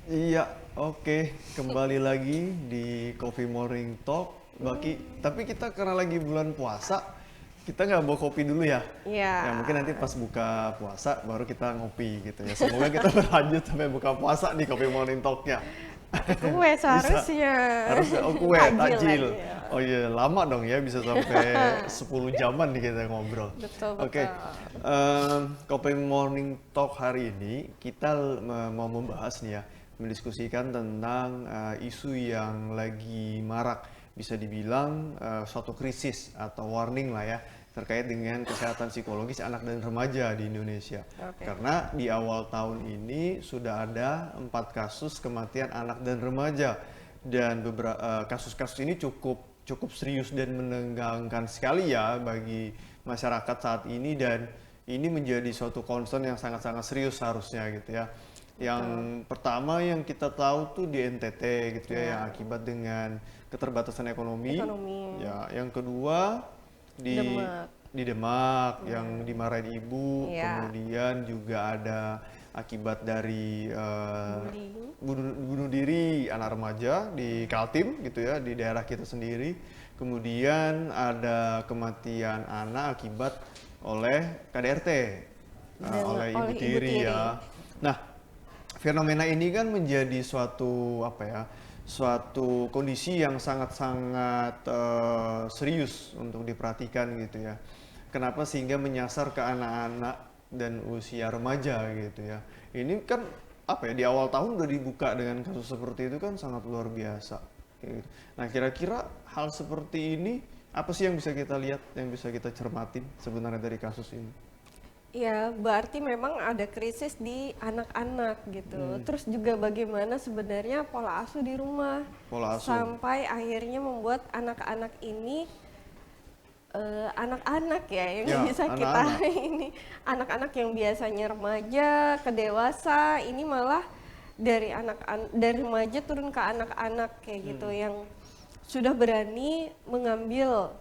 Iya, oke. Kembali lagi di Coffee Morning Talk, Baki. Tapi kita karena lagi bulan puasa, kita nggak bawa kopi dulu ya. Iya, Ya mungkin nanti pas buka puasa baru kita ngopi gitu ya. Semoga kita berlanjut sampai buka puasa di Coffee Morning Talk-nya. pakai kue Bisa. seharusnya. Harus oh kue, Takjil takjil. lagi ya. Oh iya, lama dong ya bisa sampai 10 jaman nih kita ngobrol. Betul, Oke, betul. Kopi Morning Talk hari ini kita mau membahas nih ya, mendiskusikan tentang isu yang lagi marak, bisa dibilang suatu krisis atau warning lah ya, terkait dengan kesehatan psikologis anak dan remaja di Indonesia. Oke. Karena di awal tahun ini sudah ada 4 kasus kematian anak dan remaja, dan beberapa kasus-kasus ini cukup serius dan menegangkan sekali ya bagi masyarakat saat ini, dan ini menjadi suatu concern yang sangat-sangat serius harusnya gitu ya. Yang pertama yang kita tahu tuh di NTT gitu ya, yang akibat dengan keterbatasan ekonomi. Ekonomi. Ya, yang kedua di Demak. di Demak yang dimarahin ibu, Iya. kemudian juga ada akibat dari Bullying. bunuh diri anak remaja di Kaltim gitu ya, di daerah kita sendiri. Kemudian ada kematian anak akibat oleh KDRT, oleh ibu Ibu tiri tiri. ya. Nah, fenomena ini kan menjadi suatu apa ya, suatu kondisi yang sangat-sangat serius untuk diperhatikan gitu ya. Kenapa sehingga menyasar ke anak-anak dan usia remaja gitu ya. Ini kan apa ya, di awal tahun udah dibuka dengan kasus seperti itu kan sangat luar biasa. Kayak gitu. Nah, kira-kira hal seperti ini apa sih yang bisa kita lihat, yang bisa kita cermatin sebenarnya dari kasus ini? Ya, berarti memang ada krisis di anak-anak gitu. Terus juga bagaimana sebenarnya pola asuh di rumah. Pola asuh. Sampai akhirnya membuat anak-anak ini anak-anak ya yang Ya, bisa kita anak-anak. ini anak-anak yang biasanya remaja ke dewasa ini malah dari remaja turun ke anak-anak kayak gitu yang sudah berani mengambil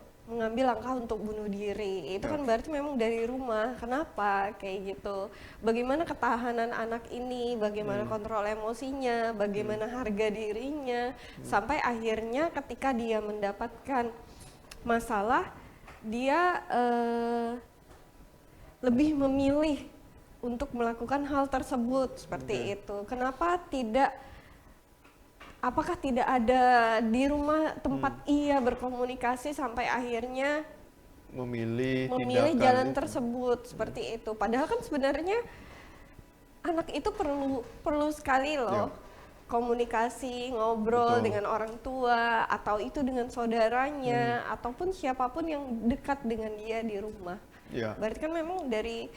langkah untuk bunuh diri. Itu Ya. kan berarti memang dari rumah. Kenapa kayak gitu? Bagaimana ketahanan anak ini, bagaimana kontrol emosinya, bagaimana harga dirinya, sampai akhirnya ketika dia mendapatkan masalah, dia lebih memilih untuk melakukan hal tersebut seperti itu. Kenapa tidak? Apakah tidak ada di rumah tempat ia berkomunikasi sampai akhirnya Memilih memilih tindakan jalan itu. tersebut seperti itu? Padahal kan sebenarnya anak itu perlu sekali loh komunikasi, ngobrol Betul. dengan orang tua atau itu dengan saudaranya ataupun siapapun yang dekat dengan dia di rumah. Ya. Berarti kan memang dari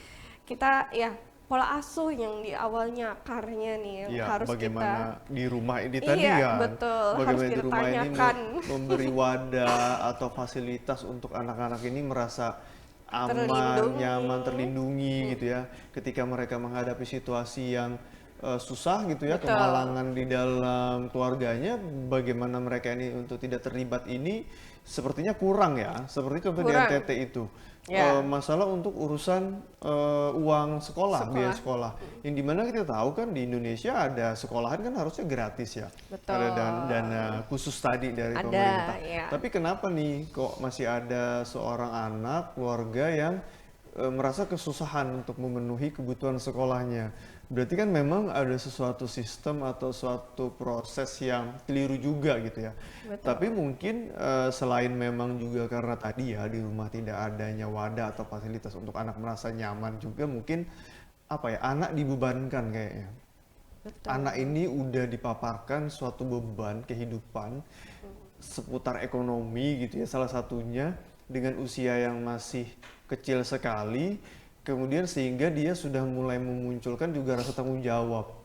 kita ya pola asuh yang di awalnya akarnya nih yang Iya, harus bagaimana kita di rumah ini tadi iya kan, betul harus bagaimana di kita rumah ini tanyakan. memberi wadah atau fasilitas untuk anak-anak ini merasa aman, Terlindungi. nyaman, terlindungi gitu ya, ketika mereka menghadapi situasi yang susah gitu ya, Betul. kemalangan di dalam keluarganya, bagaimana mereka ini untuk tidak terlibat ini sepertinya kurang ya, seperti contoh di Kurang. NTT itu. Ya. Masalah untuk urusan uang sekolah, biaya sekolah. Yang dimana kita tahu kan di Indonesia ada sekolahan kan harusnya gratis ya. Betul. Ada dana khusus tadi dari Ada, pemerintah. ya. Tapi kenapa nih kok masih ada seorang anak, keluarga yang merasa kesusahan untuk memenuhi kebutuhan sekolahnya? Berarti kan memang ada sesuatu sistem atau suatu proses yang keliru juga gitu ya. Betul. Tapi mungkin selain memang juga karena tadi ya di rumah tidak adanya wadah atau fasilitas untuk anak merasa nyaman juga, mungkin apa ya, anak dibebankan kayaknya. Betul. Anak ini udah dipaparkan suatu beban kehidupan seputar ekonomi gitu ya, salah satunya dengan usia yang masih kecil sekali, kemudian sehingga dia sudah mulai memunculkan juga rasa tanggung jawab.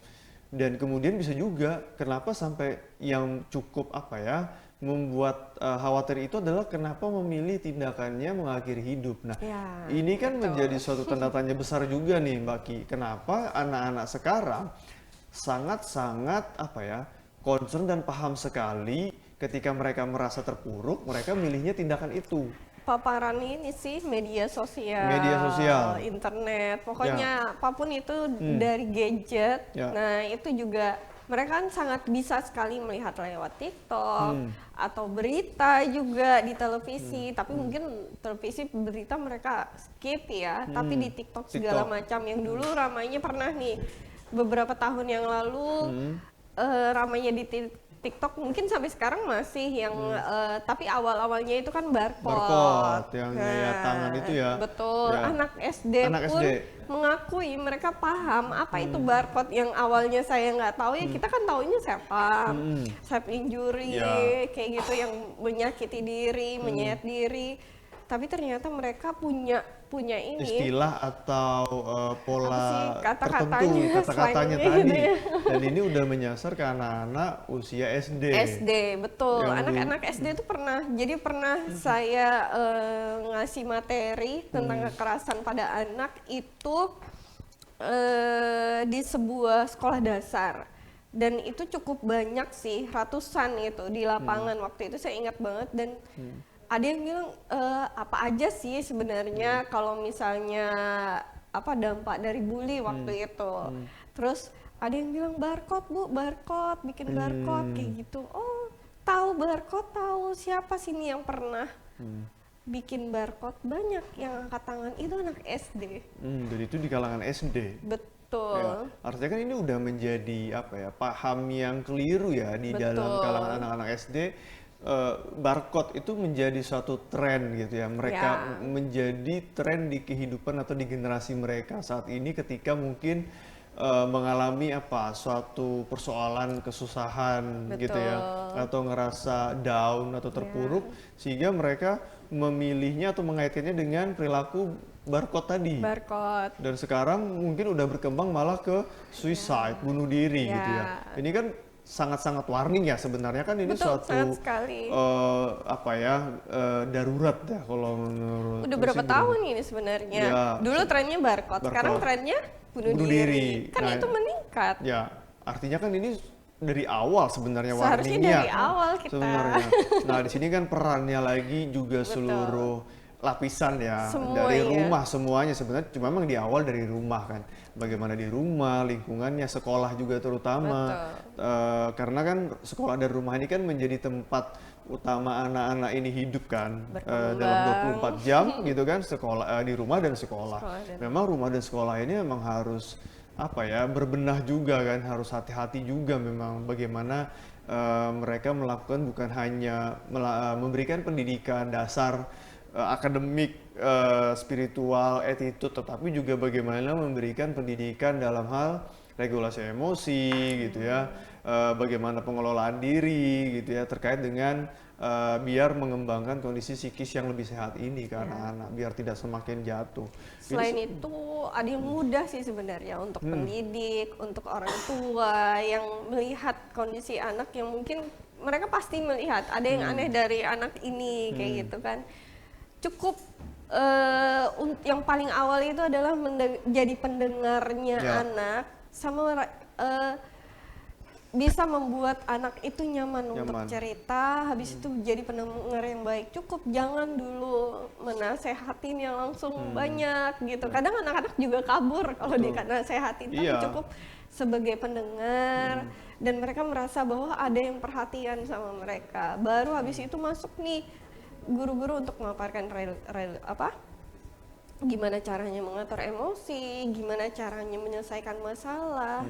Dan kemudian bisa juga kenapa sampai yang cukup apa ya, membuat khawatir itu adalah kenapa memilih tindakannya mengakhiri hidup. Nah, Ya, ini kan betul. menjadi suatu tanda tanya besar juga nih Mbak Ki. Kenapa anak-anak sekarang sangat-sangat apa ya, concern dan paham sekali ketika mereka merasa terpuruk, mereka milihnya tindakan itu. Paparan ini sih media sosial, internet, Ya. pokoknya apapun itu dari gadget. Ya. Nah, itu juga mereka kan sangat bisa sekali melihat lewat TikTok atau berita juga di televisi, tapi mungkin televisi berita mereka skip ya, tapi di TikTok segala macam yang dulu ramainya pernah nih beberapa tahun yang lalu ramainya di TikTok mungkin sampai sekarang masih yang tapi awal-awalnya itu kan barcode yang lihat tangan itu ya. Betul, ya. anak SD Anak pun SD. mengakui mereka paham apa itu barcode yang awalnya saya nggak tahu ya, kita kan taunya self injury kayak gitu yang menyakiti diri, menyayat diri, tapi ternyata mereka punya ini istilah atau pola kata-katanya, tertentu, kata-katanya tadi gitu ya. Dan ini udah menyasar ke anak-anak usia SD. Betul, anak-anak SD itu pernah saya ngasih materi tentang kekerasan pada anak itu di sebuah sekolah dasar, dan itu cukup banyak sih, ratusan itu di lapangan waktu itu saya ingat banget. Dan ada yang bilang apa aja sih sebenarnya kalau misalnya apa dampak dari bully waktu itu. Terus ada yang bilang barcode Bu, barcode, bikin barcode kayak gitu. Oh, tahu barcode, tahu siapa sini yang pernah bikin barcode? Banyak yang angkat tangan itu anak SD. Dan itu di kalangan SD. Betul. Ya, artinya kan ini udah menjadi apa ya, paham yang keliru ya di dalam kalangan anak-anak SD. Barcode itu menjadi suatu tren gitu ya, mereka menjadi tren di kehidupan atau di generasi mereka saat ini ketika mungkin mengalami suatu persoalan kesusahan gitu ya, atau ngerasa down atau terpuruk, sehingga mereka memilihnya atau mengaitkannya dengan perilaku barcode tadi. Dan sekarang mungkin udah berkembang malah ke suicide, bunuh diri gitu ya. Ini kan sangat-sangat warning ya sebenarnya, kan ini suatu darurat ya kalau menurut. Udah berapa tahun ini sebenarnya? Dulu trennya barcode, sekarang trennya bunuh diri. Kan itu meningkat. Ya, artinya kan ini dari awal sebenarnya seharusnya warningnya. Dari awal kita. Sebenarnya. Nah, di sini kan perannya lagi juga seluruh lapisan ya, dari rumah semuanya sebenarnya, cuma memang di awal dari rumah kan, bagaimana di rumah, lingkungannya, sekolah juga terutama, karena kan sekolah dan rumah ini kan menjadi tempat utama anak-anak ini hidup kan, dalam 24 jam gitu kan, sekolah di rumah dan sekolah. Memang rumah dan sekolah ini memang harus berbenah juga kan, harus hati-hati juga memang bagaimana mereka melakukan, bukan hanya memberikan pendidikan dasar akademik, spiritual, attitude, tetapi juga bagaimana memberikan pendidikan dalam hal regulasi emosi gitu ya, bagaimana pengelolaan diri gitu ya, terkait dengan biar mengembangkan kondisi psikis yang lebih sehat ini ke anak-anak, biar tidak semakin jatuh. Selain itu ada yang mudah sih sebenarnya untuk pendidik, untuk orang tua yang melihat kondisi anak yang mungkin mereka pasti melihat ada yang aneh dari anak ini kayak gitu kan. Cukup yang paling awal itu adalah jadi pendengarnya anak, sama bisa membuat anak itu nyaman untuk cerita, habis itu jadi pendengar yang baik. Cukup jangan dulu menasehatin yang langsung banyak gitu. Kadang anak-anak juga kabur kalau dinasehatin, tapi cukup sebagai pendengar dan mereka merasa bahwa ada yang perhatian sama mereka. Baru habis itu masuk nih guru-guru untuk memaparkan gimana caranya mengatur emosi, gimana caranya menyelesaikan masalah.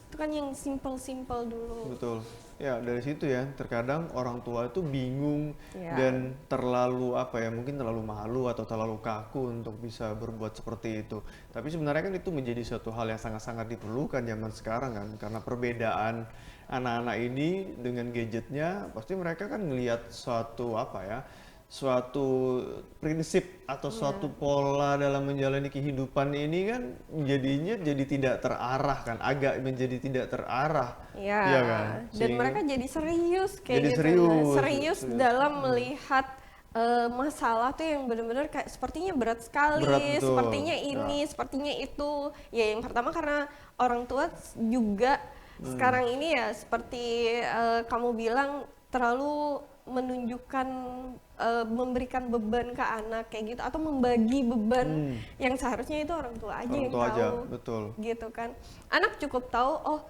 Itu kan yang simple-simple dulu. Betul. Ya, dari situ ya, terkadang orang tua itu bingung dan terlalu mungkin terlalu malu atau terlalu kaku untuk bisa berbuat seperti itu. Tapi sebenarnya kan itu menjadi suatu hal yang sangat-sangat diperlukan zaman sekarang kan, karena perbedaan anak-anak ini dengan gadgetnya, pasti mereka kan ngelihat suatu suatu prinsip atau suatu pola dalam menjalani kehidupan ini kan jadinya jadi tidak terarah kan, agak menjadi tidak terarah. Iya kan? Dan mereka jadi serius kayak gitu. Serius dalam melihat masalah tuh yang benar-benar kayak sepertinya berat sekali, sepertinya ini, sepertinya itu. Ya yang pertama karena orang tua juga sekarang ini ya seperti kamu bilang terlalu menunjukkan memberikan beban ke anak kayak gitu, atau membagi beban yang seharusnya itu orang tua aja yang tahu. Betul. Gitu kan. Anak cukup tahu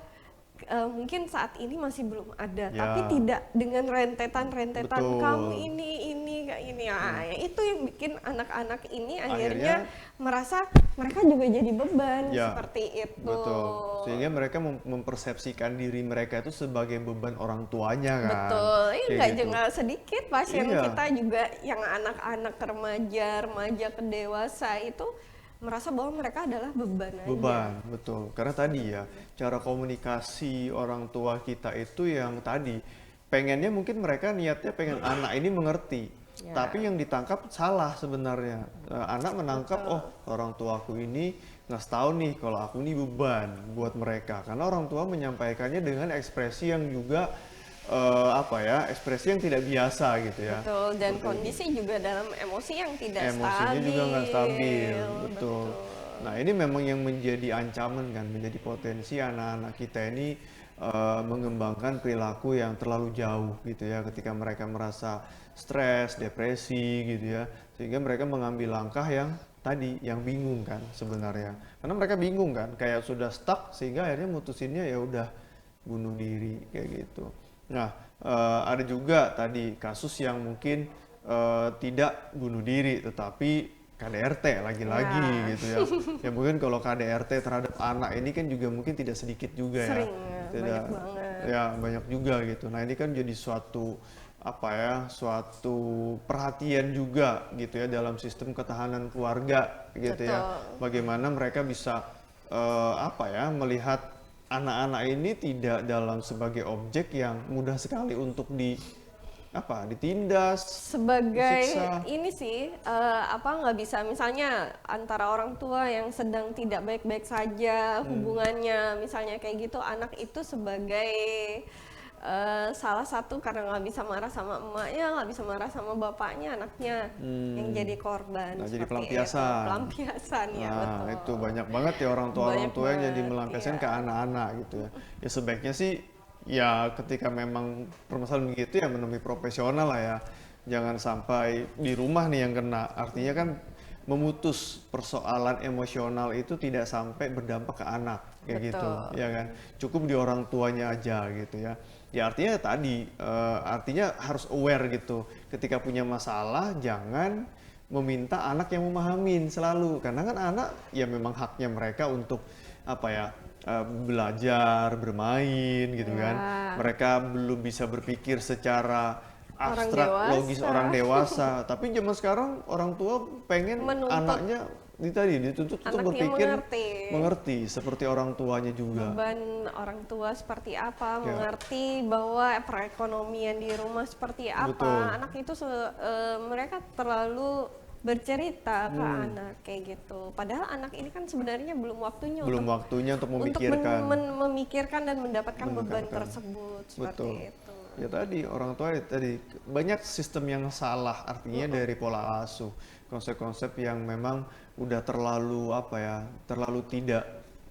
mungkin saat ini masih belum ada, Ya, tapi tidak dengan rentetan-rentetan kamu betul. ini kayak ini. Ah, ya itu yang bikin anak-anak ini akhirnya Akhirnya, merasa mereka juga jadi beban ya, seperti itu. betul. Sehingga mereka mempersepsikan diri mereka itu sebagai beban orang tuanya kan. Betul, ini Kayak nggak gitu. juga sedikit pasien Iya, kita juga yang anak-anak remaja ke dewasa itu merasa bahwa mereka adalah beban aja. beban, betul. Karena tadi ya, cara komunikasi orang tua kita itu yang tadi, pengennya mungkin mereka niatnya pengen anak ini mengerti. Ya, Tapi yang ditangkap salah sebenarnya. Anak menangkap, betul. oh orang tuaku ini nggak tahu nih kalau aku ini beban buat mereka. Karena orang tua menyampaikannya dengan ekspresi yang juga apa ya, ekspresi yang tidak biasa gitu ya. Betul, dan Seperti itu. kondisi juga dalam emosi yang tidak Emosinya juga nggak stabil, stabil. betul. Betul. Nah ini memang yang menjadi ancaman kan, menjadi potensi anak-anak kita ini mengembangkan perilaku yang terlalu jauh gitu ya, ketika mereka merasa stres, depresi gitu ya, sehingga mereka mengambil langkah yang tadi, yang bingung kan sebenarnya, karena mereka bingung kan, kayak sudah stuck sehingga akhirnya mutusinnya ya udah bunuh diri kayak gitu. Nah, ada juga tadi kasus yang mungkin tidak bunuh diri tetapi KDRT lagi-lagi Ya, gitu ya. Ya mungkin kalau KDRT terhadap anak ini kan juga mungkin tidak sedikit juga ya. sering ya, Tidak, banyak banget. ya banyak juga gitu. Nah, ini kan jadi suatu apa ya, suatu perhatian juga gitu ya dalam sistem ketahanan keluarga gitu ya. Betul. Bagaimana mereka bisa apa ya, melihat anak-anak ini tidak dalam sebagai objek yang mudah sekali untuk ditindas, Sebagai disiksa. ini sih, apa nggak bisa misalnya antara orang tua yang sedang tidak baik-baik saja hubungannya, misalnya kayak gitu, anak itu sebagai salah satu karena nggak bisa marah sama emaknya, nggak bisa marah sama bapaknya, anaknya yang jadi korban Nah, jadi seperti itu. pelampiasan. Pelampiasan ya, Nah, itu betul. banyak banget ya orang Banyak tua yang jadi banget, melampiaskan iya. ke anak-anak gitu ya. Ya sebaiknya sih ya ketika memang permasalahan begitu ya menemui profesional lah ya. Jangan sampai di rumah nih yang kena. Artinya kan memutus persoalan emosional itu tidak sampai berdampak ke anak kayak gitu, Betul. ya kan? Cukup di orang tuanya aja gitu ya. Ya artinya tadi, artinya harus aware gitu. Ketika punya masalah jangan meminta anak yang memahamin selalu, karena kan anak ya memang haknya mereka untuk apa ya, belajar, bermain gitu kan. Ya, Mereka belum bisa berpikir secara orang abstrak logis dewasa orang dewasa, tapi zaman sekarang orang tua pengen menuntut anaknya tadi dituntut untuk anaknya berpikir mengerti mengerti seperti orang tuanya juga. beban orang tua seperti apa, Ya, mengerti bahwa perekonomian di rumah seperti betul. apa. Anak itu mereka terlalu bercerita ke anak kayak gitu. Padahal anak ini kan sebenarnya belum waktunya Belum untuk waktunya untuk untuk memikirkan. memikirkan dan mendapatkan beban Mendengarkan. tersebut Betul. seperti itu. Ya tadi orang tua tadi banyak sistem yang salah, artinya dari pola asuh, konsep-konsep yang memang udah terlalu apa ya, terlalu tidak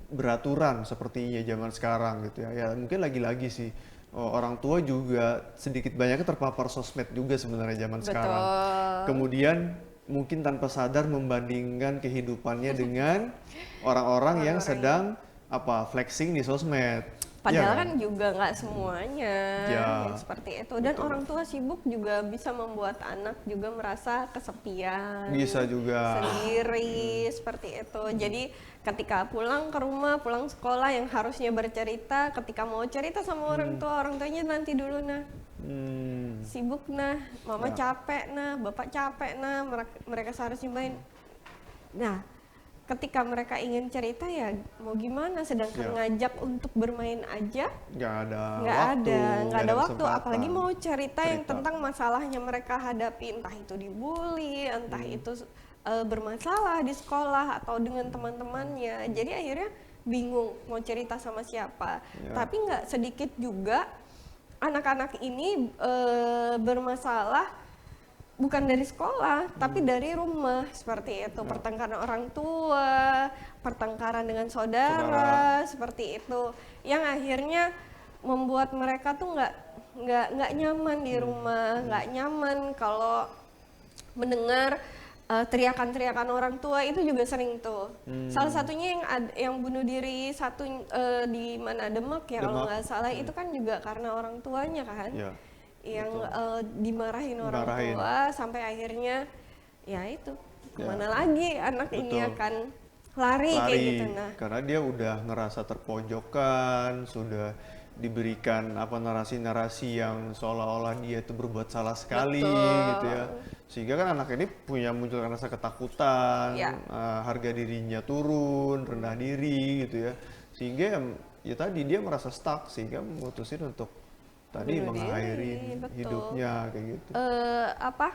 beraturan sepertinya zaman sekarang gitu ya. Ya mungkin lagi-lagi sih, orang tua juga sedikit banyaknya terpapar sosmed juga sebenarnya zaman sekarang. Betul. Kemudian mungkin tanpa sadar membandingkan kehidupannya dengan orang-orang yang Orang-orang sedang apa flexing di sosmed. Iya Padahal kan? kan juga nggak semuanya Ya, yang seperti itu. Dan betul. orang tua sibuk juga bisa membuat anak juga merasa kesepian, Bisa juga. sendiri, seperti itu. Jadi ketika pulang ke rumah, pulang sekolah yang harusnya bercerita, ketika mau cerita sama orang tuanya nanti dulu nah. Hmm, Sibuk nah, mama ya, capek nah, bapak capek nah, mereka seharusnya main. Nah, ketika mereka ingin cerita ya mau gimana, sedangkan ya, ngajak untuk bermain aja nggak ada nggak waktu, ada nggak ada waktu, apalagi kesempatan mau cerita yang cerita. tentang masalahnya mereka hadapi, entah itu dibully, entah itu bermasalah di sekolah atau dengan teman-temannya. Jadi akhirnya bingung mau cerita sama siapa. Ya, Tapi nggak sedikit juga anak-anak ini bermasalah bukan dari sekolah, tapi dari rumah seperti itu. ya. Pertengkaran orang tua, pertengkaran dengan Saudara, saudara, seperti itu, yang akhirnya membuat mereka tuh nggak nyaman di rumah, nggak nyaman kalau mendengar teriakan-teriakan orang tua itu juga sering tuh. Salah satunya yang bunuh diri di mana Demak ya kalau Demak. nggak salah itu kan juga karena orang tuanya kan, Ya, yang betul. dimarahin orang Dimarahin. tua sampai akhirnya ya itu Ya, kemana lagi anak ini betul. akan lari kayak gitu. Lari Nah, karena dia udah ngerasa terpojokkan, sudah diberikan apa narasi-narasi yang seolah-olah dia itu berbuat salah sekali gitu ya, betul. sehingga kan anak ini punya muncul rasa ketakutan, Ya, harga dirinya turun, rendah diri gitu ya, sehingga ya tadi dia merasa stuck sehingga memutusin untuk tadi bunuh mengakhiri diri, betul. hidupnya kayak gitu. Apa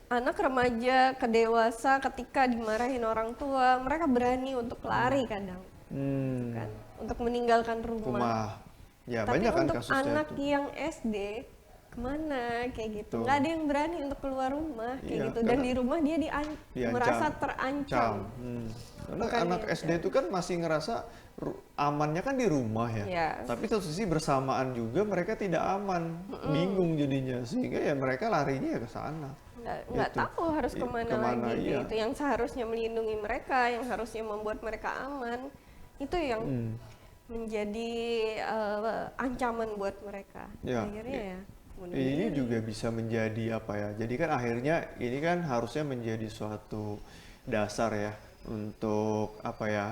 anak remaja ke dewasa ketika dimarahin orang tua mereka berani untuk lari kadang Hmm, kan untuk meninggalkan rumah. rumah. Ya Tapi banyak kan untuk kasusnya anak itu. yang SD kemana kayak gitu Tuh. nggak ada yang berani untuk keluar rumah kayak Iya, gitu dan karena di rumah dia diancam. merasa terancam. Karena Bukan anak SD diancam. itu kan masih ngerasa amannya kan di rumah ya. Ya, Tapi satu sisi bersamaan juga mereka tidak aman, bingung jadinya sehingga ya mereka larinya ya ke sana. nggak Itu. tahu harus kemana Kemana, lagi iya. gitu yang seharusnya melindungi mereka yang harusnya membuat mereka aman itu yang menjadi ancaman buat mereka. Ya, Akhirnya ya bunuh ini diri. juga bisa menjadi apa ya? Jadi kan akhirnya ini kan harusnya menjadi suatu dasar ya untuk apa ya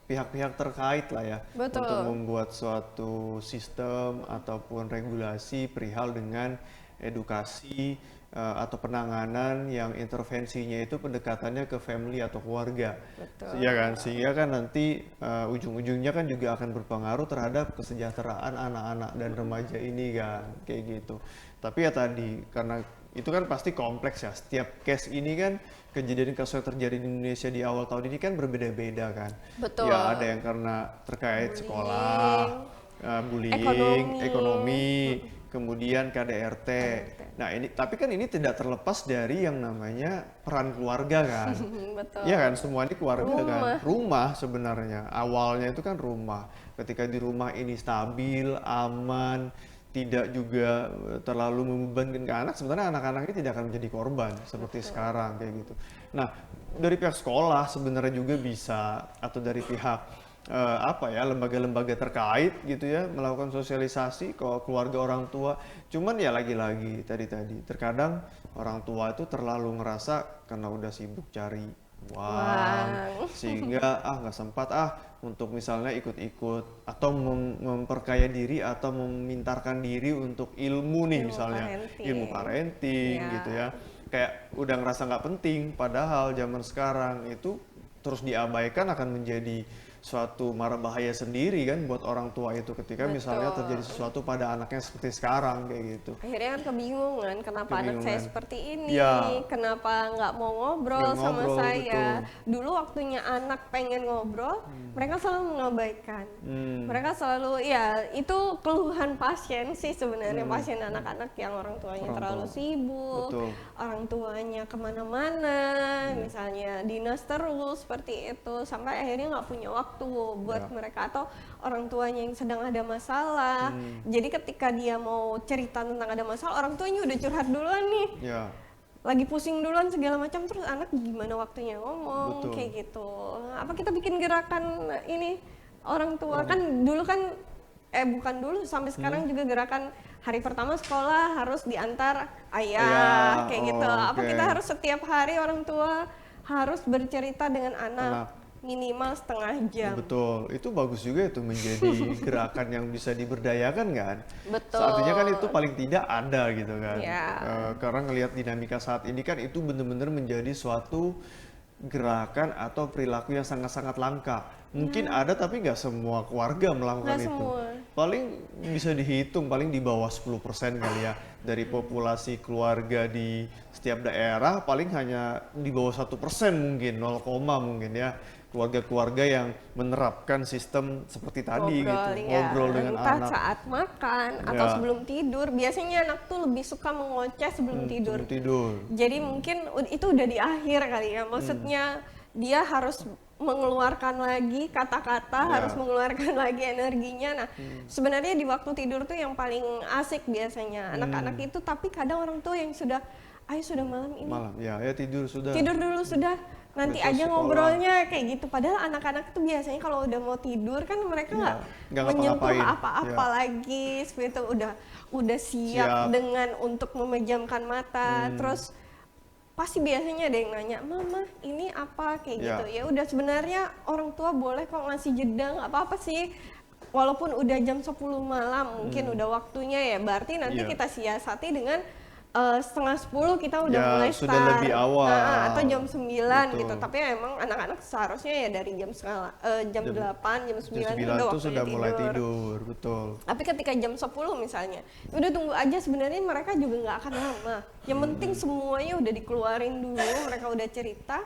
pihak-pihak terkait lah ya Betul. untuk membuat suatu sistem ataupun regulasi perihal dengan edukasi atau penanganan yang intervensinya itu pendekatannya ke family atau keluarga. Betul. Iya kan, sehingga kan nanti ujung-ujungnya kan juga akan berpengaruh terhadap kesejahteraan anak-anak dan remaja ini kan, kayak gitu. Tapi ya tadi, karena itu kan pasti kompleks ya, setiap case ini kan, kejadian kasus yang terjadi di Indonesia di awal tahun ini kan berbeda-beda kan. Betul. Ya ada yang karena terkait Bullying, sekolah, bullying, ekonomi, kemudian KDRT. Nah ini, tapi kan ini tidak terlepas dari yang namanya peran keluarga kan. Betul. Iya kan, semua ini keluarga kan. Rumah. Rumah sebenarnya, awalnya itu kan rumah. Ketika di rumah ini stabil, aman, tidak juga terlalu membebankan ke anak, sebenarnya anak-anak ini tidak akan menjadi korban seperti sekarang kayak gitu. Nah, dari pihak sekolah sebenarnya juga bisa, atau dari pihak apa ya, lembaga-lembaga terkait gitu ya, melakukan sosialisasi ke keluarga orang tua. Cuman ya lagi-lagi tadi terkadang orang tua itu terlalu ngerasa karena udah sibuk cari uang, sehingga nggak sempat untuk misalnya ikut-ikut atau memperkaya diri atau memintarkan diri untuk ilmu nih, Ilmu misalnya parenting. ilmu parenting Ya. gitu ya, kayak udah ngerasa nggak penting, padahal zaman sekarang itu terus diabaikan akan menjadi suatu mara bahaya sendiri kan buat orang tua itu ketika misalnya Betul. terjadi sesuatu pada anaknya seperti sekarang kayak gitu. Akhirnya kan kebingungan kenapa anak saya Kebingungan. seperti ini, Ya. kenapa nggak mau ngobrol Nggak sama ngobrol, saya. betul. Dulu waktunya anak pengen ngobrol, mereka selalu mengabaikan. Mereka selalu, ya itu keluhan pasien sih sebenarnya, pasien anak-anak yang orang tuanya Orang terlalu tua. sibuk, Betul. orang tuanya kemana-mana, misalnya dinas terus seperti itu, sampai akhirnya nggak punya waktu buat mereka, atau orang tuanya yang sedang ada masalah. Jadi ketika dia mau cerita tentang ada masalah, orang tuanya udah curhat duluan nih, Ya, lagi pusing duluan segala macam, terus anak gimana waktunya ngomong. Betul. Kayak gitu. Apa kita bikin gerakan ini orang tua kan dulu kan bukan dulu, sampai sekarang juga gerakan hari pertama sekolah harus diantar ayah, Ayah, kayak gitu. Apa oke. kita harus setiap hari orang tua harus bercerita dengan anak minimal setengah jam. betul. Itu bagus juga itu menjadi gerakan yang bisa diberdayakan kan. Betul. Artinya kan itu paling tidak ada gitu kan. Ya. Karena ngelihat dinamika saat ini kan itu benar-benar menjadi suatu gerakan atau perilaku yang sangat-sangat langka. Mungkin ada tapi nggak semua keluarga melakukan Nggak itu. semua. Paling bisa dihitung paling di bawah 10% kali ya dari populasi keluarga di setiap daerah, paling hanya di bawah 1% mungkin 0, mungkin ya keluarga-keluarga yang menerapkan sistem seperti tadi gitu, Ya. ngobrol dengan Entah anak. saat makan atau Ya. sebelum tidur. Biasanya anak tuh lebih suka mengoceh sebelum tidur. Sebelum tidur. Jadi mungkin itu udah di akhir kali ya. Maksudnya dia harus mengeluarkan lagi kata-kata, Ya. harus mengeluarkan lagi energinya. Nah, sebenarnya di waktu tidur tuh yang paling asik biasanya anak-anak itu, tapi kadang orang tua yang sudah ayo sudah malam ini. Malam, ya tidur sudah. Tidur dulu sudah. Nanti Besok aja sekolah. ngobrolnya kayak gitu. Padahal anak-anak itu biasanya kalau udah mau tidur kan mereka Iya, nggak nggak menyentuh ngapa-ngapain. apa-apa Iya. lagi. Seperti itu udah siap Siap. dengan untuk memejamkan mata. Terus pasti biasanya ada yang nanya, "Mama, ini apa?" kayak Iya. gitu. Ya udah, sebenarnya orang tua boleh kok ngasih jeda, nggak apa-apa sih. Walaupun udah jam 10 malam, mungkin udah waktunya ya. Berarti nanti Iya. kita siasati dengan setengah 10 kita udah Ya, mulai sudah start. lebih awal. Atau jam 9 Betul. gitu. Tapi emang anak-anak seharusnya ya dari jam 8, jam 9 Jam 9 udah itu waktunya sudah mulai tidur, betul. Tapi ketika jam 10 misalnya, udah tunggu aja, sebenarnya mereka juga nggak akan lama. Yang penting semuanya udah dikeluarin dulu, mereka udah cerita.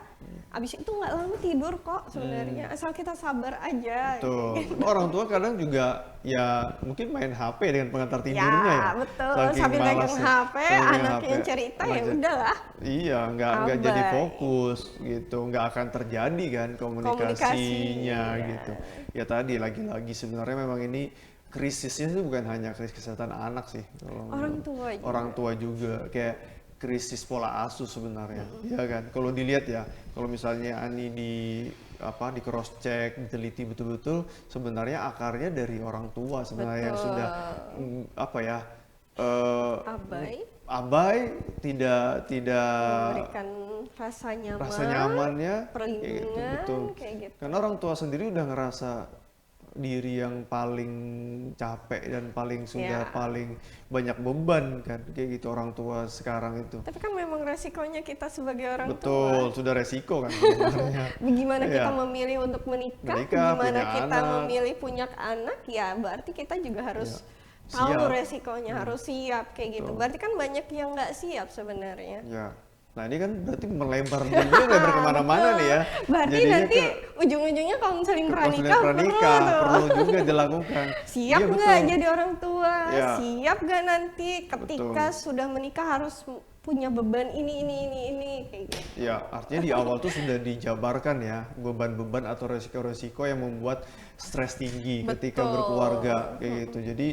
Abis itu nggak lama tidur kok sebenarnya, asal kita sabar aja. Betul. Orang tua kadang juga ya mungkin main HP dengan pengantar tidurnya ya. Betul. Saking Sambil megang malasnya. HP, Sambil megang anaknya HP. cerita ya Aja. udahlah. Iya, nggak jadi Abai. fokus gitu, nggak akan terjadi kan komunikasinya Iya. gitu. Ya tadi lagi-lagi sebenarnya memang ini krisisnya itu bukan hanya krisis kesehatan anak sih, kalau Orang tua juga. orang tua juga kayak krisis pola asuh sebenarnya, ya kan? Kalau dilihat ya, kalau misalnya Ani di cross check, diteliti betul-betul, sebenarnya akarnya dari orang tua sebenarnya yang Betul. sudah Abai, tidak memberikan rasa nyamannya perlindungan, betul. kayak gitu. Karena orang tua sendiri udah ngerasa diri yang paling capek dan Ya. paling banyak beban kan, kayak gitu orang tua sekarang itu. Tapi kan memang resikonya kita sebagai orang Betul, tua. sudah resiko kan sebenarnya. Gimana kita Iya. memilih untuk menikah, Menikah, gimana punya kita anak. memilih punya anak, ya berarti kita juga harus Iya. tahu Siap. resikonya, harus siap kayak gitu. Betul. Berarti kan banyak yang nggak siap sebenarnya. Ya. Nah ini kan berarti melebar kemana-mana nih ya. Berarti Jadinya nanti ujung-ujungnya konseling pranikah pranikah perlu tuh. perlu juga dilakukan. Siap Iya, nggak betul. jadi orang tua? Ya. Siap nggak nanti ketika sudah menikah harus punya beban ini kayak gitu. Ya, artinya di awal tuh sudah dijabarkan ya beban-beban atau resiko-resiko yang membuat stres tinggi ketika Betul. berkeluarga kayak gitu. Jadi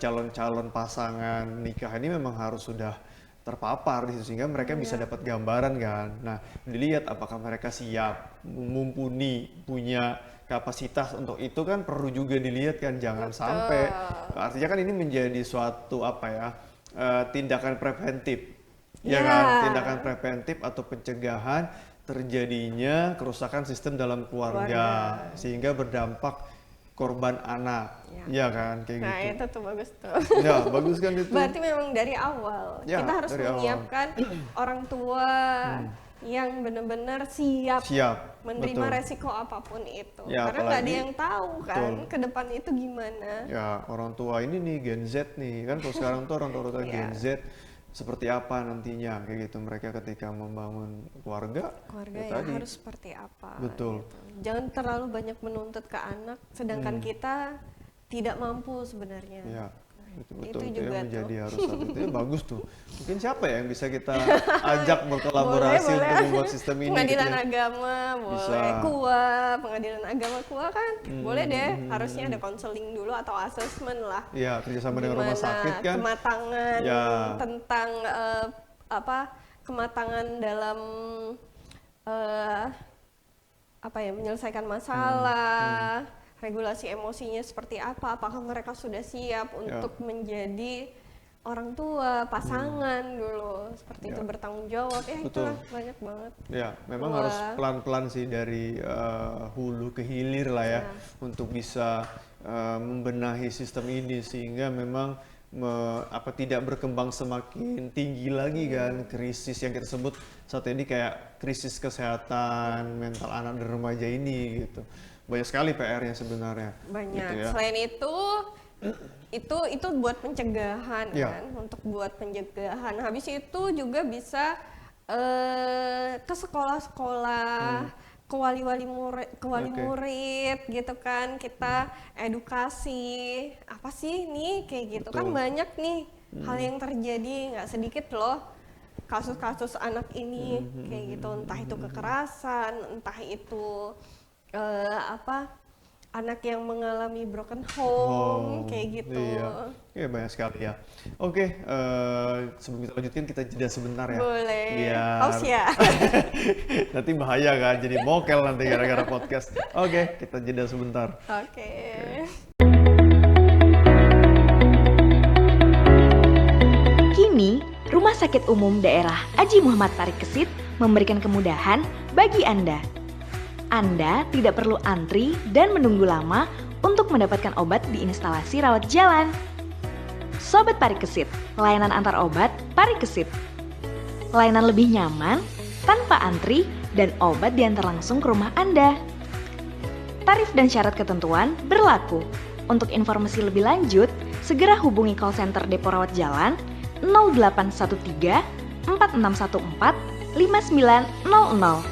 calon-calon pasangan nikah ini memang harus sudah terpapar di situ sehingga mereka bisa dapat gambaran kan. Nah, dilihat apakah mereka siap, mumpuni, punya kapasitas untuk itu kan perlu juga dilihat kan. Jangan sampai artinya kan ini menjadi suatu tindakan preventif. Ya Ya. kan, tindakan preventif atau pencegahan terjadinya kerusakan sistem dalam keluarga sehingga berdampak korban anak. Ya kan, kayak Nah gitu. itu tuh bagus tuh. Ya, bagus kan itu. Berarti memang dari awal Ya, kita harus dari awal. menyiapkan orang tua yang benar-benar siap Siap, menerima betul. resiko apapun itu. Ya, Karena nggak ada apalagi- yang tahu kan betul. ke depan itu gimana. Ya, orang tua ini nih Gen Z nih kan, kalau sekarang tuh orang tua Iya. Gen Z seperti apa nantinya kayak gitu mereka ketika membangun keluarga Keluarga ya ya tadi. harus seperti apa. Betul. gitu. Jangan terlalu banyak menuntut ke anak, sedangkan kita tidak mampu sebenarnya. Ya, itu betul Itu itu juga yang menjadi tuh. harus satu itu ya bagus tuh. Mungkin siapa ya yang bisa kita ajak berkolaborasi Boleh. untuk membuat sistem ini Pengadilan gitu ya. agama Bisa. boleh, KUA, pengadilan agama KUA kan boleh deh, harusnya ada konseling dulu atau asesmen lah. Iya, kerjasama dengan rumah Gimana sakit kan. kematangan Ya. tentang kematangan dalam menyelesaikan masalah, regulasi emosinya seperti apa, apakah mereka sudah siap untuk menjadi orang tua, pasangan dulu, seperti itu bertanggung jawab, ya Betul. itulah banyak banget. Ya, memang Wah. harus pelan-pelan sih dari hulu ke hilir lah ya untuk bisa membenahi sistem ini sehingga memang tidak berkembang semakin tinggi lagi kan krisis yang kita sebut saat ini kayak krisis kesehatan mental anak dan remaja ini gitu. Banyak sekali PR-nya sebenarnya. Banyak. Gitu ya. Selain itu buat pencegahan Ya. kan, untuk buat pencegahan. Habis itu juga bisa ke sekolah-sekolah, ke wali Oke. murid gitu kan, kita edukasi apa sih nih kayak gitu kan, Betul. banyak nih hal yang terjadi, nggak sedikit loh kasus-kasus anak ini kayak gitu, entah itu kekerasan, entah itu anak yang mengalami broken home, kayak gitu. Iya. Iya, banyak sekali ya. Oke, sebelum kita lanjutin kita jeda sebentar ya. Boleh. Biar Haus ya. nanti bahaya kan, jadi mokel nanti gara-gara podcast. Oke, kita jeda sebentar. Oke. Kini, Rumah Sakit Umum Daerah Aji Muhammad Parikesit memberikan kemudahan bagi Anda. Anda tidak perlu antri dan menunggu lama untuk mendapatkan obat di instalasi rawat jalan. Sobat Parikesit, layanan antar obat Parikesit. Layanan lebih nyaman, tanpa antri, dan obat diantar langsung ke rumah Anda. Tarif dan syarat ketentuan berlaku. Untuk informasi lebih lanjut, segera hubungi call center Depo Rawat Jalan 0813 4614 5900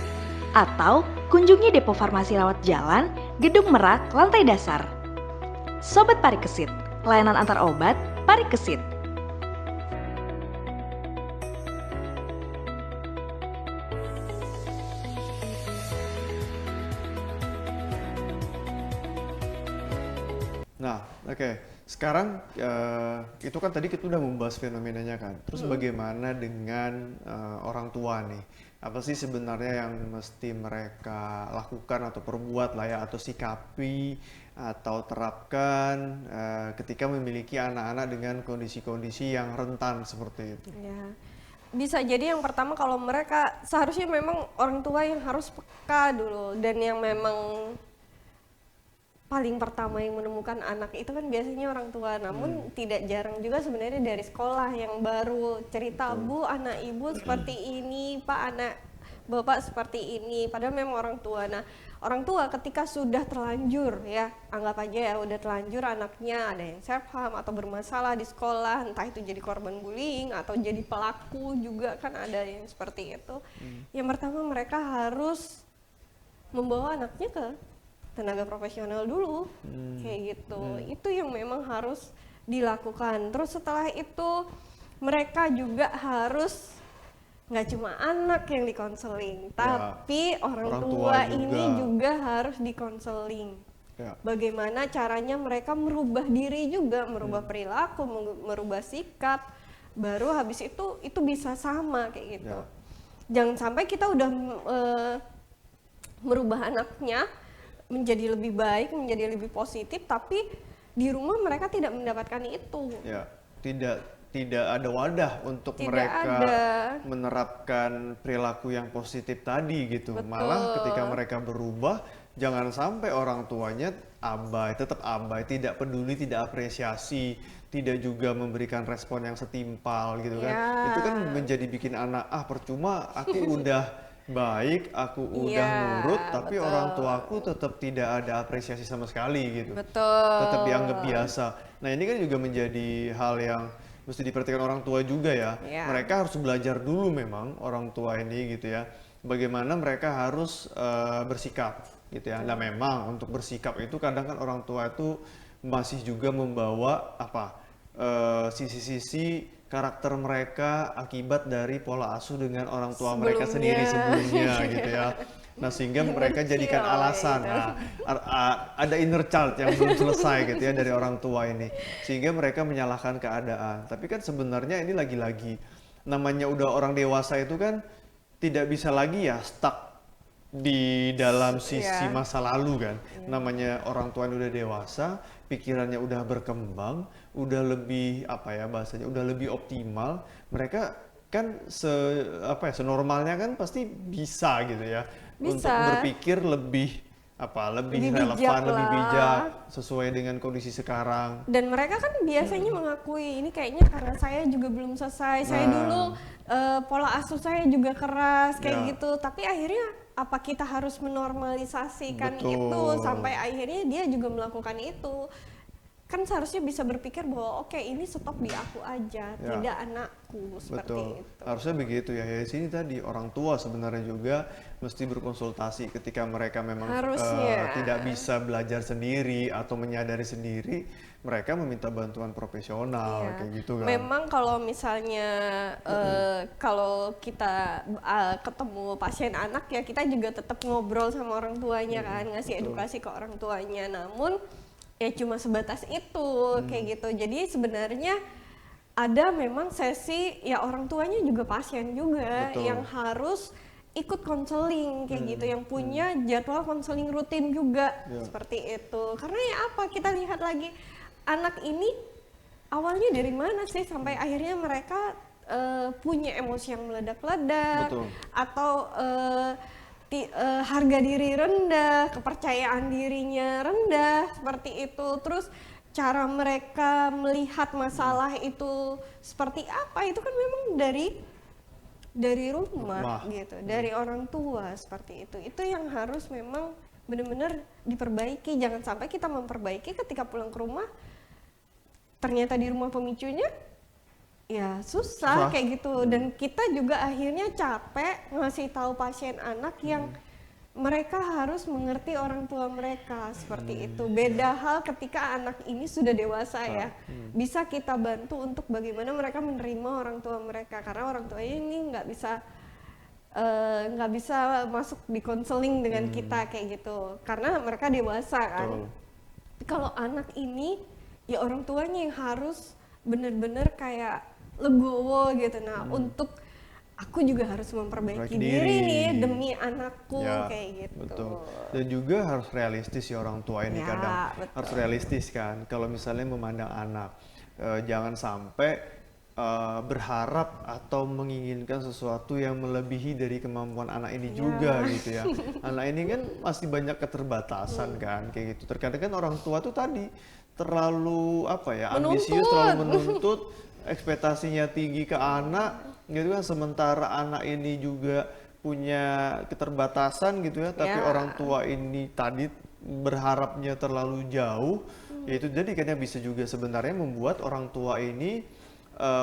atau kunjungi Depo Farmasi Rawat Jalan, Gedung Merak, lantai dasar. Sobat Parikesit, layanan antar obat Parikesit. Nah, oke. Sekarang itu kan tadi kita udah membahas fenomenanya kan. Terus bagaimana dengan orang tua nih? Apa sih sebenarnya yang mesti mereka lakukan atau perbuat lah ya, atau sikapi atau terapkan ketika memiliki anak-anak dengan kondisi-kondisi yang rentan seperti itu? Ya. Bisa jadi yang pertama kalau mereka seharusnya memang orang tua yang harus peka dulu, dan yang memang paling pertama yang menemukan anak itu kan biasanya orang tua, namun tidak jarang juga sebenarnya dari sekolah yang baru cerita, Bu, anak ibu seperti ini, Pak, anak bapak seperti ini, padahal memang orang tua. Nah, orang tua ketika sudah terlanjur ya, anggap aja ya udah terlanjur anaknya ada yang self harm atau bermasalah di sekolah, entah itu jadi korban bullying atau jadi pelaku juga kan ada yang seperti itu. Yang pertama mereka harus membawa anaknya ke tenaga profesional dulu, kayak gitu. Itu yang memang harus dilakukan. Terus setelah itu mereka juga harus nggak cuma anak yang dikonseling, tapi orang tua ini juga harus dikonseling. Bagaimana caranya mereka merubah diri juga, merubah perilaku, merubah sikap, baru habis itu bisa sama kayak gitu. Jangan sampai kita udah merubah anaknya menjadi lebih baik, menjadi lebih positif, tapi di rumah mereka tidak mendapatkan itu. Ya, tidak ada wadah untuk mereka menerapkan perilaku yang positif tadi gitu. Betul. Malah ketika mereka berubah, jangan sampai orang tuanya abai, tetap abai, tidak peduli, tidak apresiasi, tidak juga memberikan respon yang setimpal gitu kan. Itu kan menjadi bikin anak, percuma aku udah baik, aku udah nurut, tapi orang tuaku tetap tidak ada apresiasi sama sekali gitu. Tetap dianggap biasa. Nah, ini kan juga menjadi hal yang mesti diperhatikan orang tua juga ya. Mereka harus belajar dulu memang orang tua ini gitu ya. Bagaimana mereka harus bersikap gitu ya. Nah, memang untuk bersikap itu kadang kan orang tua itu masih juga membawa sisi-sisi karakter mereka akibat dari pola asuh dengan orang tua mereka sendiri sebelumnya gitu ya. Nah, sehingga mereka jadikan alasan. Nah, ada inner child yang belum selesai gitu ya dari orang tua ini. Sehingga mereka menyalahkan keadaan. Tapi kan sebenarnya ini lagi-lagi namanya udah orang dewasa itu kan tidak bisa lagi ya stuck di dalam sisi masa lalu kan. Namanya orang tua yang udah dewasa, pikirannya udah berkembang, udah lebih bahasanya udah lebih optimal. Mereka kan senormalnya kan pasti bisa gitu ya. Untuk berpikir lebih relevan, lebih bijak sesuai dengan kondisi sekarang. Dan mereka kan biasanya mengakui ini kayaknya karena saya juga belum selesai. Saya dulu pola asuh saya juga keras kayak gitu. Tapi akhirnya apa kita harus menormalisasikan itu sampai akhirnya dia juga melakukan itu. kan seharusnya bisa berpikir bahwa oke, ini stop di aku aja, Ya. tidak anakku, seperti Betul, itu. harusnya begitu ya. Ya di sini tadi orang tua sebenarnya juga mesti berkonsultasi ketika mereka memang Harusnya. tidak bisa belajar sendiri atau menyadari sendiri, mereka meminta bantuan profesional Iya. kayak gitu kan. Memang kalau misalnya kalau kita ketemu pasien anak ya, kita juga tetap ngobrol sama orang tuanya kan, ngasih betul. edukasi ke orang tuanya. Namun ya cuma sebatas itu kayak gitu. Jadi sebenarnya ada memang sesi ya orang tuanya juga pasien juga Betul. yang harus ikut konseling kayak gitu, yang punya jadwal konseling rutin juga Ya. seperti itu. Karena ya apa, kita lihat lagi anak ini awalnya dari mana sih sampai akhirnya mereka punya emosi yang meledak-ledak, Betul. atau harga diri rendah, kepercayaan dirinya rendah seperti itu. Terus cara mereka melihat masalah itu seperti apa, itu kan memang dari rumah gitu, dari orang tua seperti itu. Itu yang harus memang benar-benar diperbaiki. Jangan sampai kita memperbaiki ketika pulang ke rumah ternyata di rumah pemicunya ya susah kayak gitu. Dan kita juga akhirnya capek ngasih tahu pasien anak yang mereka harus mengerti orang tua mereka seperti itu. Beda hal ketika anak ini sudah dewasa ya, bisa kita bantu untuk bagaimana mereka menerima orang tua mereka, karena orang tuanya ini nggak bisa masuk di konseling dengan kita kayak gitu, karena mereka dewasa kan. Kalau anak ini ya orang tuanya yang harus bener-bener kayak legowo gitu. Nah untuk aku juga harus memperbaiki diri nih demi anakku Ya, kayak gitu. betul. Dan juga harus realistis ya orang tua ini Ya, kadang betul. harus realistis kan. Kalau misalnya memandang anak, jangan sampai berharap atau menginginkan sesuatu yang melebihi dari kemampuan anak ini juga gitu ya. Anak ini kan masih banyak keterbatasan kan kayak gitu. Terkadang kan orang tua tuh tadi terlalu apa ya, ambisius, terlalu menuntut, ekspektasinya tinggi ke anak gitu kan, sementara anak ini juga punya keterbatasan gitu ya, tapi orang tua ini tadi berharapnya terlalu jauh, yaitu jadi kadang bisa juga sebenarnya membuat orang tua ini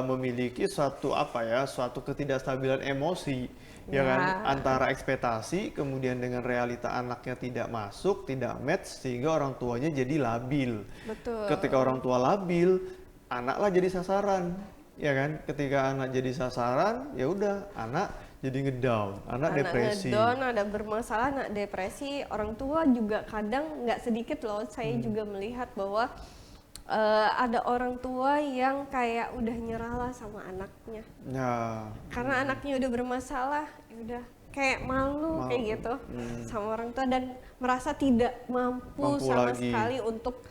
memiliki suatu apa ya, suatu ketidakstabilan emosi ya kan, antara ekspektasi kemudian dengan realita anaknya tidak masuk, tidak match, sehingga orang tuanya jadi labil. Betul. Ketika orang tua labil, anaklah jadi sasaran. Ya kan, ketika anak jadi sasaran, ya udah anak jadi ngedown, anak depresi. Ngedown, ada bermasalah, anak depresi. Orang tua juga kadang nggak sedikit loh, saya juga melihat bahwa ada orang tua yang kayak udah nyerah lah sama anaknya. Ya, Karena anaknya udah bermasalah, ya udah kayak malu kayak gitu sama orang tua, dan merasa tidak mampu sama lagi. sekali untuk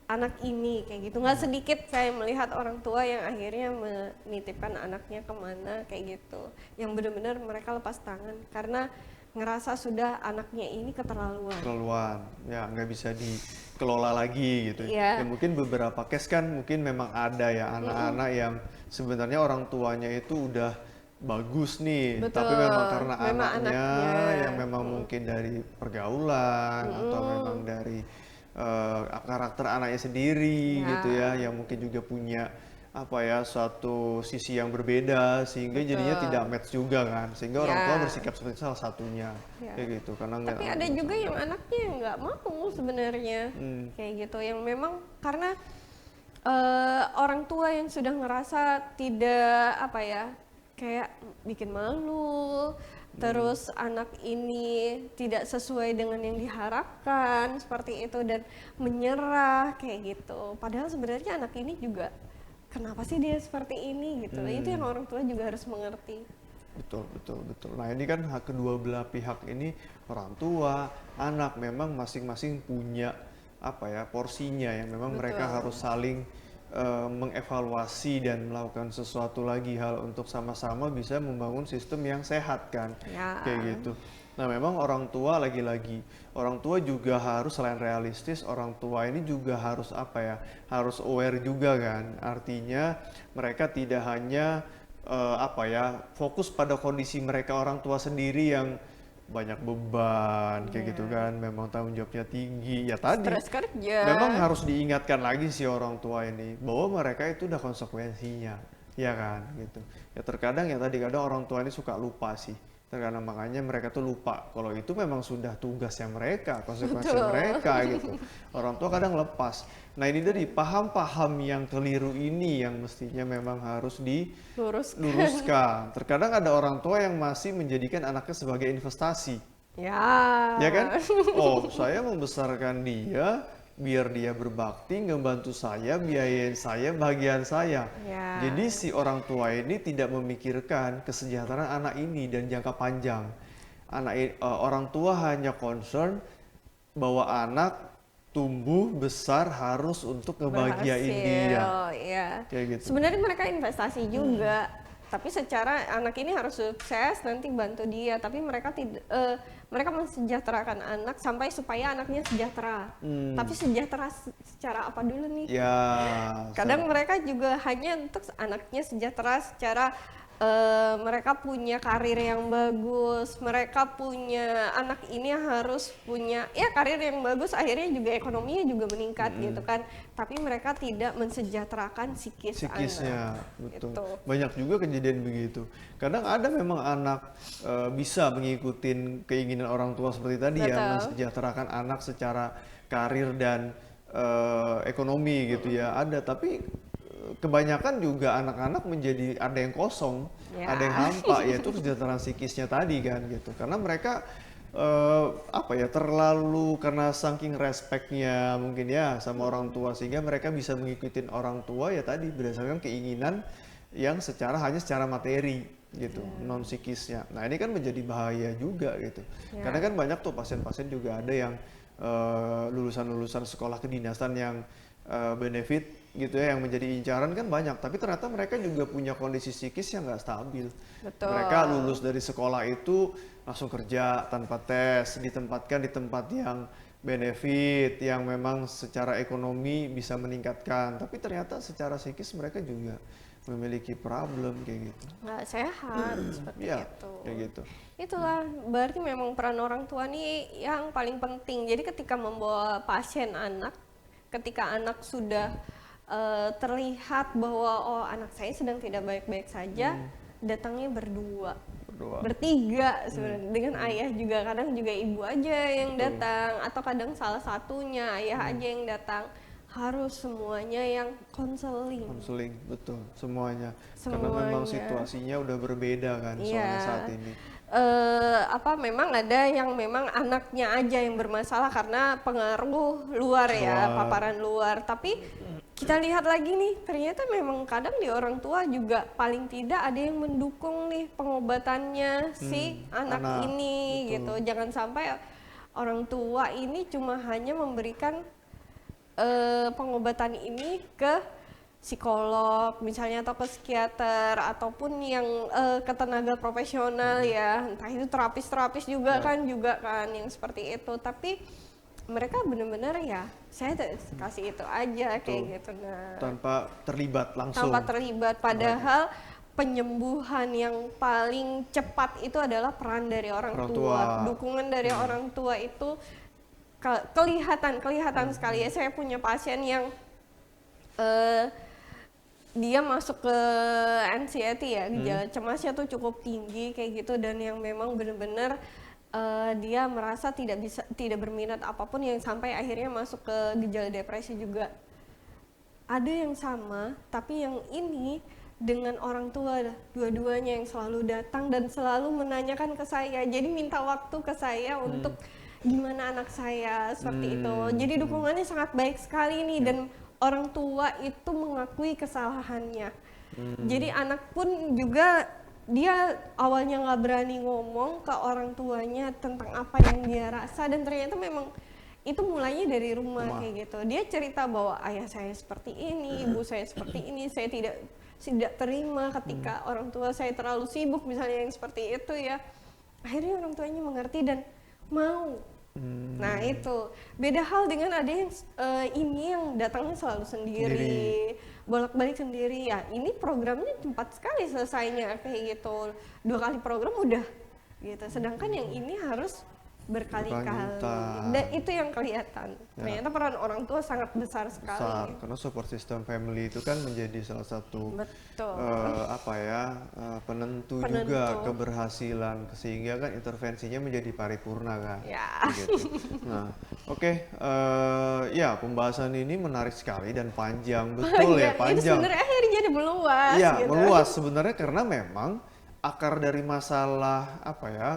anak ini kayak gitu. Nggak sedikit saya melihat orang tua yang akhirnya menitipkan anaknya kemana kayak gitu, yang benar-benar mereka lepas tangan karena ngerasa sudah anaknya ini keterlaluan, ya nggak bisa dikelola lagi gitu. Iya. Ya mungkin beberapa case kan mungkin memang ada ya anak-anak yang sebenarnya orang tuanya itu udah bagus nih, Betul, tapi memang karena memang anaknya anaknya. yang memang mungkin dari pergaulan atau memang dari karakter anaknya sendiri gitu ya, yang mungkin juga punya apa ya, suatu sisi yang berbeda sehingga jadinya tidak match juga kan, sehingga orang tua bersikap seperti salah satunya kayak gitu karena Tapi ada juga yang anaknya yang nggak mau sebenarnya kayak gitu, yang memang karena orang tua yang sudah ngerasa tidak apa ya, kayak bikin malu, terus anak ini tidak sesuai dengan yang diharapkan seperti itu dan menyerah kayak gitu. Padahal sebenarnya anak ini juga kenapa sih dia seperti ini gitu. Itu yang orang tua juga harus mengerti. Betul. Nah ini kan hak kedua belah pihak ini, orang tua, anak, memang masing-masing punya apa ya, porsinya yang memang mereka harus saling mengevaluasi dan melakukan sesuatu lagi hal untuk sama-sama bisa membangun sistem yang sehat kan, kayak gitu. Nah memang orang tua lagi-lagi, orang tua juga harus, selain realistis, orang tua ini juga harus apa ya, harus aware juga kan. Artinya mereka tidak hanya apa ya, fokus pada kondisi mereka orang tua sendiri yang banyak beban kayak gitu kan, memang tanggung jawabnya tinggi. Ya tadi Stres kerja. memang harus diingatkan lagi si orang tua ini bahwa mereka itu udah konsekuensinya, ya kan gitu. Ya terkadang ya tadi kadang orang tua ini suka lupa sih. Terkadang makanya mereka tuh lupa kalau itu memang sudah tugasnya mereka, konsekuensi Betul. mereka gitu. Orang tua kadang lepas. Nah ini dari paham-paham yang keliru ini yang mestinya memang harus Lurus. diluruskan. Terkadang ada orang tua yang masih menjadikan anaknya sebagai investasi. Ya kan? Oh, saya membesarkan dia biar dia berbakti, ngebantu saya, biayain saya, bagian saya. Ya. Jadi si orang tua ini tidak memikirkan kesejahteraan anak ini dan jangka panjang. Orang tua hanya concern bahwa anak tumbuh besar harus untuk ngebahagiain dia. Ya. Kayak gitu. Sebenarnya mereka investasi juga, tapi secara anak ini harus sukses nanti bantu dia. Tapi mereka tidak, mereka mensejahterakan anak sampai supaya anaknya sejahtera. Tapi sejahtera secara apa dulu nih? Ya, Kadang mereka juga hanya untuk anaknya sejahtera secara mereka punya karir yang bagus, mereka punya anak ini harus punya ya karir yang bagus, akhirnya juga ekonominya juga meningkat gitu kan. Tapi mereka tidak mensejahterakan psikisnya, anak. betul. Gitu. Banyak juga kejadian begitu. Kadang ada memang anak bisa mengikuti keinginan orang tua seperti tadi ya, Betul. mensejahterakan anak secara karir dan ekonomi gitu ya. Ada, tapi kebanyakan juga anak-anak menjadi ada yang kosong, Ya. ada yang hampa, yaitu kesejahteraan psikisnya tadi kan gitu. Karena mereka apa ya terlalu karena saking respectnya mungkin ya sama orang tua sehingga mereka bisa mengikuti orang tua ya tadi berdasarkan keinginan yang hanya secara materi gitu, non psikisnya. Nah ini kan menjadi bahaya juga gitu. Ya. Karena kan banyak tuh pasien-pasien juga ada yang lulusan-lulusan sekolah kedinasan yang benefit gitu ya yang menjadi incaran kan banyak, tapi ternyata mereka juga punya kondisi psikis yang nggak stabil. Betul. Mereka lulus dari sekolah itu langsung kerja tanpa tes, ditempatkan di tempat yang benefit, yang memang secara ekonomi bisa meningkatkan, tapi ternyata secara psikis mereka juga memiliki problem kayak gitu. Nggak sehat seperti Iya, itu. kayak gitu. Itulah berarti memang peran orang tua nih yang paling penting. Jadi ketika membawa pasien anak, ketika anak sudah terlihat bahwa oh anak saya sedang tidak baik-baik saja, datangnya berdua, bertiga sebenarnya dengan ayah juga, kadang juga ibu aja yang datang atau kadang salah satunya ayah aja yang datang. Harus semuanya yang konseling. Betul, semuanya. Karena memang situasinya udah berbeda kan soalnya saat ini. Memang ada yang memang anaknya aja yang bermasalah karena pengaruh luar ya, paparan luar. Tapi kita lihat lagi nih, ternyata memang kadang di orang tua juga paling tidak ada yang mendukung nih pengobatannya si anak ini. Betul. Gitu. Jangan sampai orang tua ini cuma hanya memberikan pengobatan ini ke psikolog misalnya atau ke psikiater ataupun yang ke tenaga profesional ya, entah itu terapis juga kan yang seperti itu. Tapi mereka benar-benar ya saya kasih itu aja kayak gitu. Nah, tanpa terlibat langsung. Padahal penyembuhan yang paling cepat itu adalah peran dari orang tua. Dukungan dari orang tua itu kelihatan sekali ya. Saya punya pasien yang dia masuk ke anxiety ya, gejala cemasnya tuh cukup tinggi kayak gitu, dan yang memang benar-benar dia merasa tidak berminat apapun yang sampai akhirnya masuk ke gejala depresi juga. Ada yang sama, tapi yang ini dengan orang tua dua-duanya yang selalu datang dan selalu menanyakan ke saya. Jadi minta waktu ke saya untuk gimana anak saya seperti itu. Jadi dukungannya sangat baik sekali nih, dan orang tua itu mengakui kesalahannya. Jadi anak pun juga dia awalnya nggak berani ngomong ke orang tuanya tentang apa yang dia rasa, dan ternyata memang itu mulainya dari rumah kayak gitu. Dia cerita bahwa ayah saya seperti ini, ibu saya seperti ini, saya tidak terima ketika orang tua saya terlalu sibuk misalnya yang seperti itu ya. Akhirnya orang tuanya mengerti dan mau. Nah itu beda hal dengan ada yang ini yang datangnya selalu sendiri. Bolak-balik sendiri ya. Ini programnya cepat sekali selesainya kayak gitu. 2 kali program udah gitu. Sedangkan yang ini harus berkali-kali, Berkelanjutan. dan itu yang kelihatan. Ternyata peran orang tua sangat besar sekali. Besar, karena support system family itu kan menjadi salah satu Betul. penentu juga Penentu. keberhasilan, sehingga kan intervensinya menjadi paripurna kan. Ya. Gitu. Nah, oke, ya pembahasan ini menarik sekali dan panjang, betul ya, Ini panjang. sebenarnya akhirnya jadi meluas. Iya, gitu. meluas sebenarnya karena memang akar dari masalah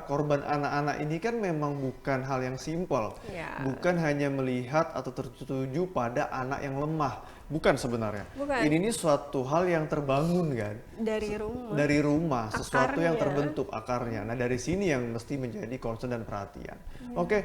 korban anak-anak ini kan memang bukan hal yang simpel. Ya. Bukan hanya melihat atau tertuju pada anak yang lemah, bukan sebenarnya. Bukan. Ini suatu hal yang terbangun kan Dari rumah. sesuatu yang Akarnya. terbentuk akarnya. Nah, dari sini yang mesti menjadi concern dan perhatian. Iya. Oke,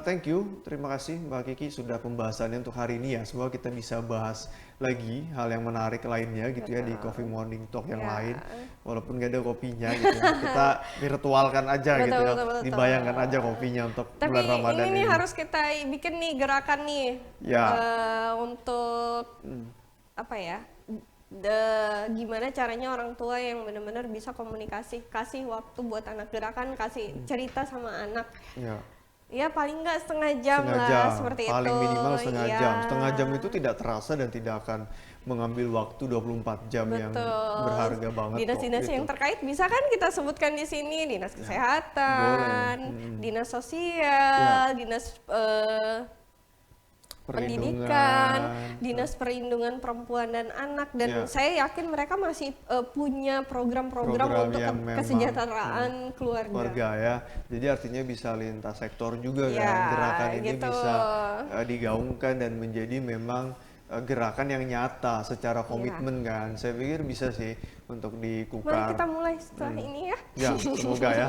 thank you, terima kasih Mbak Kiki sudah pembahasannya untuk hari ini ya. Semoga kita bisa bahas lagi hal yang menarik lainnya gitu ya di Coffee Morning Talk yang Ya. lain. Walaupun nggak ada kopinya gitu ya. Kita virtualkan aja gitu ya. Betul. Dibayangkan aja kopinya untuk Tapi bulan Ramadan ini ini. harus kita bikin nih gerakan nih Ya. untuk apa ya? Gimana caranya orang tua yang benar-benar bisa komunikasi, kasih waktu buat anak, gerakan kasih cerita sama anak. Ya. Ya paling nggak setengah jam Setengah lah jam, seperti paling itu. minimal setengah Iya. jam. Setengah jam itu tidak terasa dan tidak akan mengambil waktu 24 jam yang Betul. berharga banget. Dinas-dinas kok, yang gitu. terkait bisa kan kita sebutkan di sini, dinas kesehatan, boleh. dinas sosial, dinas pendidikan, dinas perlindungan perempuan dan anak, dan Ya. saya yakin mereka masih punya program-program Program untuk yang memang, kesejahteraan keluarga. keluarga ya. Jadi artinya bisa lintas sektor juga Ya, kan. Gerakan ini gitu. bisa digaungkan dan menjadi memang gerakan yang nyata secara komitmen kan. Saya pikir bisa sih untuk Mari dikukar. kita mulai setelah ini ya. Ya, semoga ya.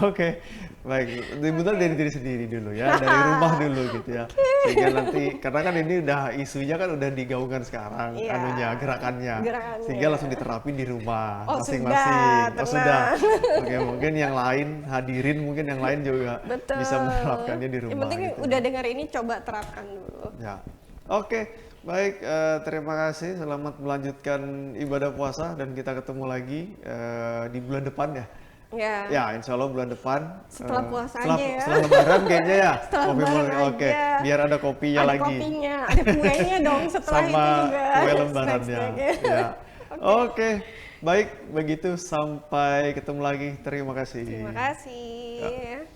Oke, baik. Dimulai dari diri sendiri dulu ya, dari rumah dulu gitu ya. Sehingga nanti, karena kan ini udah isunya kan udah digaungkan sekarang, Iya. gerakannya. Gerakannya. Sehingga langsung diterapin di rumah Oh, masing-masing. sudah, Oh sudah. tenang. Oke, mungkin yang lain hadirin, mungkin yang lain juga Betul. bisa menerapkannya di rumah. Yang penting gitu. udah dengar ini, coba terapkan dulu. Ya, oke. Baik, terima kasih. Selamat melanjutkan ibadah puasa dan kita ketemu lagi di bulan depan ya. Ya. Ya, insya Allah bulan depan. Setelah puasa setelah, aja ya. Setelah lebaran kayaknya ya. Setelah Kopi lebaran Morning, oke. aja. Biar ada kopinya Ada lagi. kopinya, ada kuenya dong setelah Sama itu juga. kue lembarannya. Snack-snacknya. Ya. Oke, baik. Begitu sampai ketemu lagi. Terima kasih. Terima kasih.